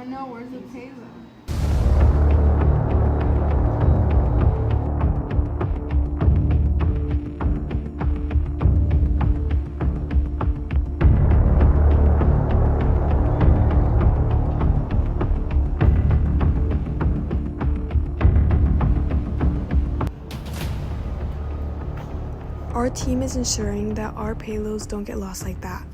know, where's the payload? Our team is ensuring that our payloads don't get lost like that.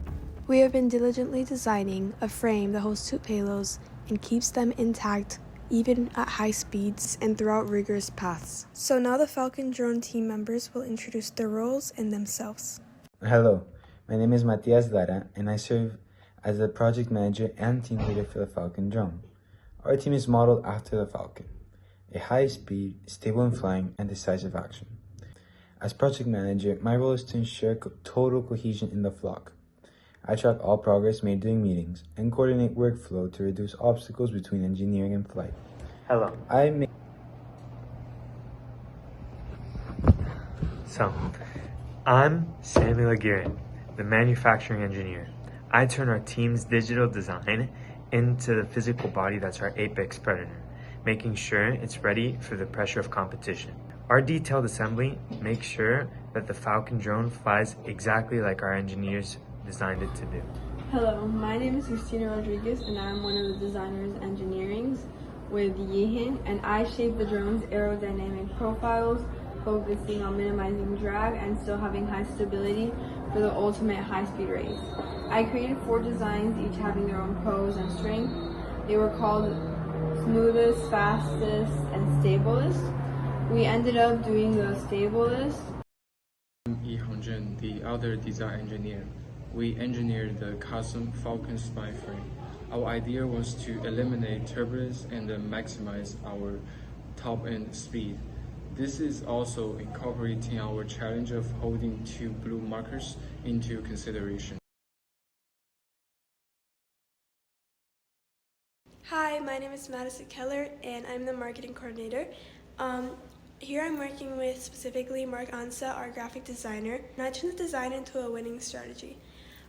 We have been diligently designing a frame that holds two payloads and keeps them intact even at high speeds and throughout rigorous paths. So now the Falcon drone team members will introduce their roles and themselves. Hello, my name is Matias Lara and I serve as the project manager and team leader for the Falcon drone. Our team is modeled after the Falcon, a high-speed, stable in flying, and decisive action. As project manager, my role is to ensure total cohesion in the flock. I track all progress made during meetings and coordinate workflow to reduce obstacles between engineering and flight. Hello. I'm Samuel Aguirre, the manufacturing engineer. I turn our team's digital design into the physical body that's our apex predator, making sure it's ready for the pressure of competition. Our detailed assembly makes sure that the Falcon drone flies exactly like our engineers designed it to do. Hello, my name is Christina Rodriguez and I'm one of the designers engineerings with Yihin, and I shape the drone's aerodynamic profiles, focusing on minimizing drag and still having high stability for the ultimate high-speed race. I created 4 designs, each having their own pros and strengths. They were called smoothest, fastest, and stablest. We ended up doing the stablest. I'm Yi Hongjun, the other design engineer. We engineered the custom Falcon spine frame. Our idea was to eliminate turbulence and maximize our top-end speed. This is also incorporating our challenge of holding 2 blue markers into consideration. Hi, my name is Madison Keller and I'm the marketing coordinator. Here I'm working with specifically Mark Ansa, our graphic designer, and I turn the design into a winning strategy.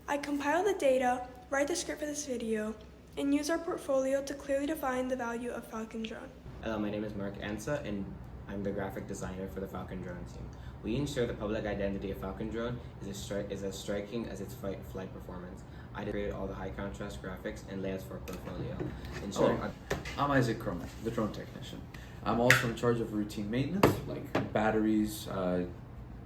I compile the data, write the script for this video, and use our portfolio to clearly define the value of Falcon drone. Hello, my name is Mark Ansa and I'm the graphic designer for the Falcon drone team. We ensure the public identity of Falcon drone is as striking as its flight performance. I created all the high contrast graphics and layouts for our portfolio. I'm Isaac Croman, the drone technician. I'm also in charge of routine maintenance, like batteries,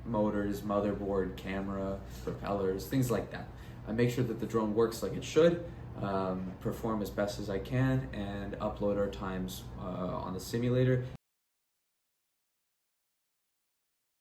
motors, motherboard, camera, propellers, things like that. I make sure that the drone works like it should, perform as best as I can, and upload our times on the simulator